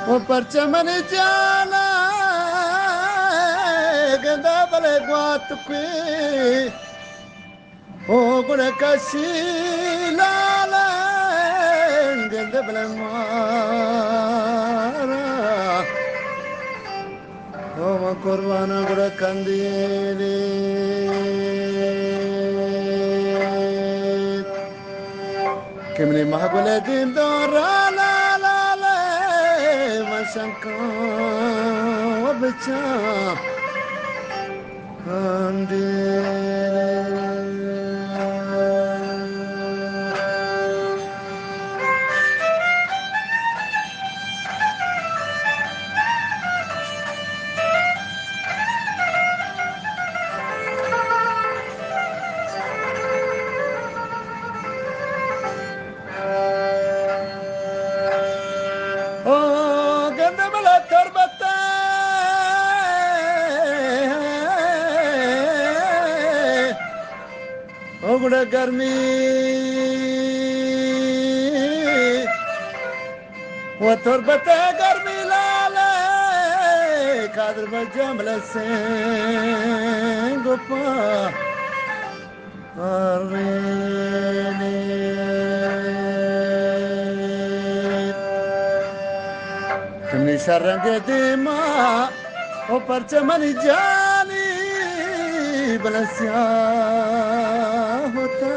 वो परचमन जाना गंदा बले गुआत की ओ गुण कशी लाल गंदे बले मारा ओ कुर्बाना गुड़ कंदीली किमनी महबले दिन दोरा ला ला ला मशंका वबचा ओ गंदे बला तरबता ओ गुड़ा गर्मी वो तरबता गर्मी लाले कादर बजमल से गुपा अरेने तुमने शरंग दे माँ ओ परचमन जानी बलस्या होता